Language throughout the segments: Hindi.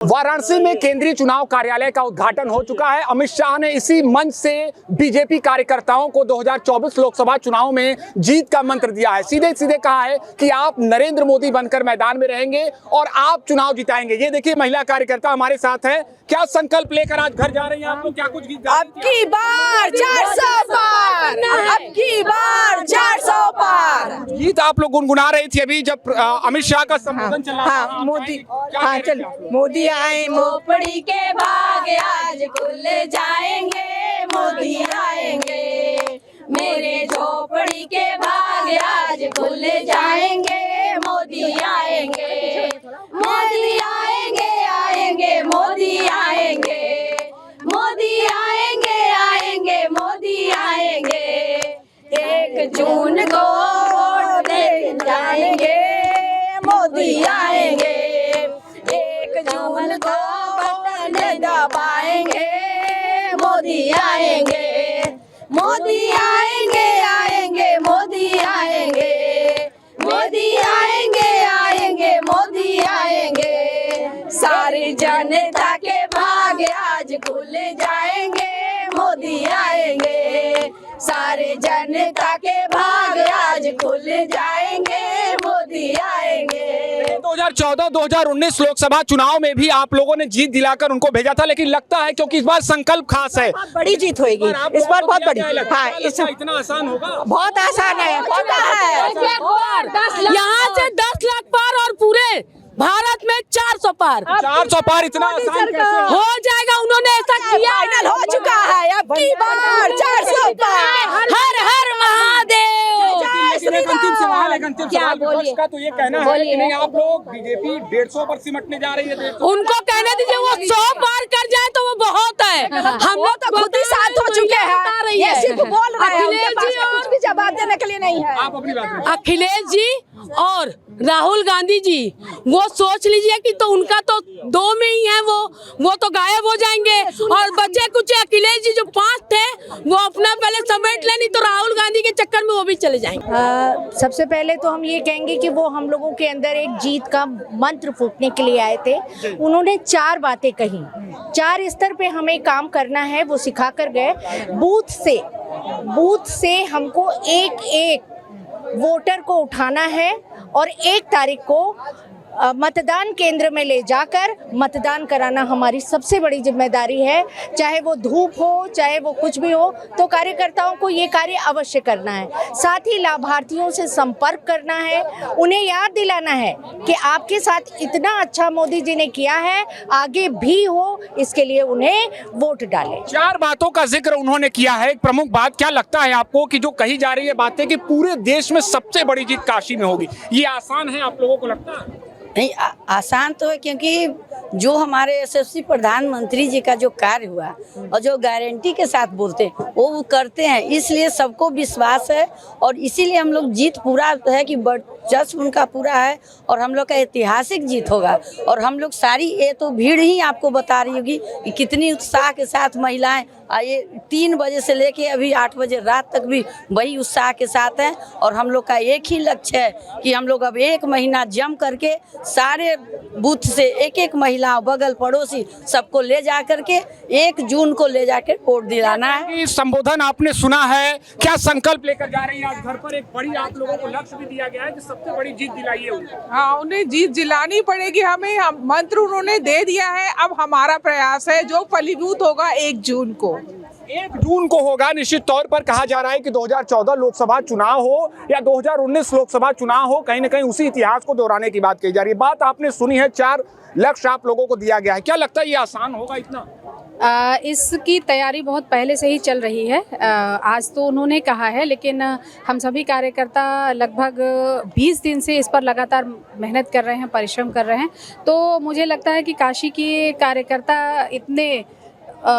वाराणसी में केंद्रीय चुनाव कार्यालय का उद्घाटन हो चुका है। अमित शाह ने इसी मंच से बीजेपी कार्यकर्ताओं को 2024 लोकसभा चुनाव में जीत का मंत्र दिया है। सीधे सीधे कहा है कि आप नरेंद्र मोदी बनकर मैदान में रहेंगे और आप चुनाव जिताएंगे। ये देखिए महिला कार्यकर्ता हमारे साथ है। क्या संकल्प लेकर आज घर जा रही हैं आप लोग? क्या कुछ गीत अब की बार 400 पार, अब की बार 400 पार। गीत आप लोग गुनगुना रही थी अभी जब अमित शाह का संबोधन चल रहा था। हाँ, मोदी, हाँ चलो, मोदी आए झोपड़ी के भाग आज खुल जाएंगे, मोदी आएंगे। मेरे झोपड़ी के भाग आज खुल जाएंगे, मोदी आएंगे। मोदी आएंगे, आएंगे, मोदी आएंगे। मोदी आएंगे, आएंगे, मोदी आएंगे। 1 जून को वोट दे जाएंगे, मोदी आएंगे। 1 जून को बटन दबाएंगे, मोदी आएंगे। मोदी आएंगे, आएंगे, मोदी आएंगे। मोदी आएंगे, आएंगे, मोदी आएंगे। सारी जनता के भाग आज खुल जाएंगे, मोदी आएंगे। सारे जनता के भाग आज खुल जाएंगे, मोदी आएंगे। 2014-2019 लोकसभा चुनाव में भी आप लोगों ने जीत दिलाकर उनको भेजा था, लेकिन लगता है क्योंकि इस बार संकल्प खास है, बड़ी जीत होगी इस बार, बहुत बड़ी। हाँ, इतना आसान होगा? बहुत आसान है, होता है। यहाँ से 10 लाख पार और पूरे भारत में 400 पार। 400 पार इतना आसान कैसे हो जाएगा? उन्होंने ऐसा किया, फाइनल हो चुका है। अब की बार 400 पार। हर हर महादेव। लेकिन एक अंतिम सवाल बोलिए? का तो ये कहना है कि नहीं आप लोग बीजेपी 150 पर सिमटने जा रही है। उनको कहने दीजिए, वो 100 पार कर जाए तो वो बहुत है। हम लोग तो खुद ही साथ हो चुके हैं, ये सिर्फ बोल रहे हैं, उनके पास कुछ भी जवाब देने के लिए नहीं है। आप अपनी बात अखिलेश जी और राहुल गांधी जी, वो सोच लीजिए कि तो उनका तो 2 में ही है, वो तो गायब हो जाएंगे और बचे कुछ अखिलेश जी जो 5 थे वो अपना पहले समेट ले, नहीं तो राहुल गांधी के चक्कर में वो भी चले जाएंगे। सबसे पहले तो हम ये कहेंगे कि वो हम लोगों के अंदर एक जीत का मंत्र फूंकने के लिए आए थे। उन्होंने 4 बातें कही, 4 स्तर पे हमें काम करना है, वो सिखा कर गए। बूथ से हमको एक वोटर को उठाना है और 1 तारीख को मतदान केंद्र में ले जाकर मतदान कराना हमारी सबसे बड़ी जिम्मेदारी है। चाहे वो धूप हो, चाहे वो कुछ भी हो, तो कार्यकर्ताओं को ये कार्य अवश्य करना है। साथ ही लाभार्थियों से संपर्क करना है, उन्हें याद दिलाना है कि आपके साथ इतना अच्छा मोदी जी ने किया है, आगे भी हो, इसके लिए उन्हें वोट डालें। 4 बातों का जिक्र उन्होंने किया है। एक प्रमुख बात क्या लगता है आपको कि जो कही जा रही है बातें कि पूरे देश में सबसे बड़ी जीत काशी में होगी, ये आसान है आप लोगों को लगता है? नहीं, आसान तो है, क्योंकि जो हमारे यशस्वी प्रधानमंत्री जी का जो कार्य हुआ और जो गारंटी के साथ बोलते हैं वो करते हैं, इसलिए सबको विश्वास है और इसीलिए हम लोग जीत पूरा है कि वर्चस्व उनका पूरा है और हम लोग का ऐतिहासिक जीत होगा। और हम लोग सारी, ये तो भीड़ ही आपको बता रही होगी कि कितनी उत्साह के साथ महिलाएं ये 3 बजे से लेके अभी 8 बजे रात तक भी वही उत्साह के साथ हैं। और हम लोग का एक ही लक्ष्य है कि हम लोग अब 1 महीना जम करके सारे बूथ से एक महिला, बगल पड़ोसी सबको ले जा करके 1 जून को ले जाकर वोट दिलाना है। संबोधन आपने सुना है, क्या संकल्प लेकर जा रही है आज घर पर? एक बड़ी आप लोगों को लक्ष्य भी दिया गया है कि सबसे बड़ी जीत दिलाई है उनको। हाँ, उन्हें जीत दिलानी पड़ेगी हमें। मंत्र उन्होंने दे दिया है, अब हमारा प्रयास है जो फलीभूत होगा 1 जून को। 1 जून को होगा। निश्चित तौर पर कहा जा रहा है कि 2014 लोकसभा चुनाव हो या 2019 लोकसभा चुनाव हो, कहीं न कहीं उसी इतिहास को दोहराने की बात कही जा रही है। बात आपने सुनी है, 4 लक्ष्य आप लोगों को दिया गया है। क्या लगता है ये आसान होगा इतना? इसकी तैयारी बहुत पहले से ही चल रही है। आज तो उन्होंने कहा है, लेकिन हम सभी कार्यकर्ता लगभग 20 दिन से इस पर लगातार मेहनत कर रहे हैं, परिश्रम कर रहे हैं। तो मुझे लगता है कि काशी के कार्यकर्ता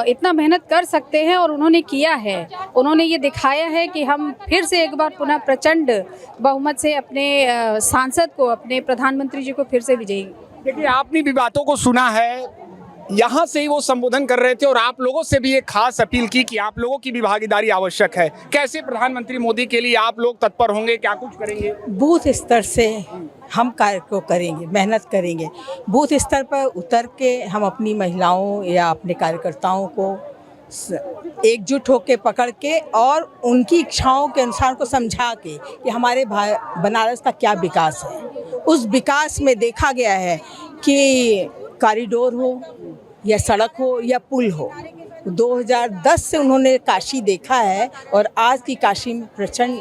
इतना मेहनत कर सकते हैं और उन्होंने किया है। उन्होंने ये दिखाया है कि हम फिर से एक बार पुनः प्रचंड बहुमत से अपने सांसद को, अपने प्रधानमंत्री जी को फिर से विजयी। देखिए, आपने भी बातों को सुना है। यहाँ से ही वो संबोधन कर रहे थे और आप लोगों से भी एक खास अपील की कि आप लोगों की भी भागीदारी आवश्यक है। कैसे प्रधानमंत्री मोदी के लिए आप लोग तत्पर होंगे, क्या कुछ करेंगे? बूथ स्तर से हम कार्य को करेंगे, मेहनत करेंगे। बूथ स्तर पर उतर के हम अपनी महिलाओं या अपने कार्यकर्ताओं को एकजुट होकर पकड़ के और उनकी इच्छाओं के अनुसार को समझा के कि हमारे बनारस का क्या विकास है। उस विकास में देखा गया है कि कॉरिडोर हो या सड़क हो या पुल हो, 2010 से उन्होंने काशी देखा है और आज की काशी में प्रचंड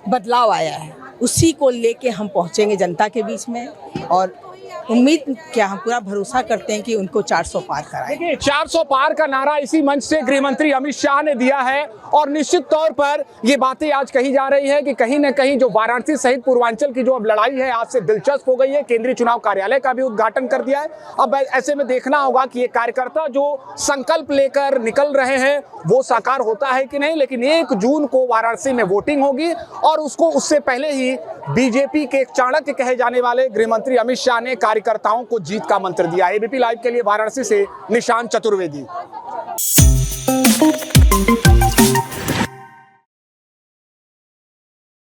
बदलाव आया है। उसी को लेके हम पहुंचेंगे जनता के बीच में और उम्मीद क्या हम पूरा भरोसा करते हैं कि उनको 400 पार कराएंगे। 400 पार का नारा इसी मंच से गृह मंत्री अमित शाह ने दिया है और निश्चित तौर पर ये बातें आज कही जा रही है कि कहीं न कहीं जो वाराणसी सहित पूर्वांचल की जो अब लड़ाई है आज से दिलचस्प हो गई है। केंद्रीय चुनाव कार्यालय का भी उद्घाटन कर दिया है। अब ऐसे में देखना होगा कि ये कार्यकर्ता जो संकल्प लेकर निकल रहे हैं वो साकार होता है कि नहीं। लेकिन 1 जून को वाराणसी में वोटिंग होगी और उससे पहले ही बीजेपी के चाणक्य कहे जाने वाले गृह मंत्री अमित शाह ने कार्यकर्ताओं को जीत का मंत्र दिया। एबीपी लाइव के लिए वाराणसी से निशांत चतुर्वेदी।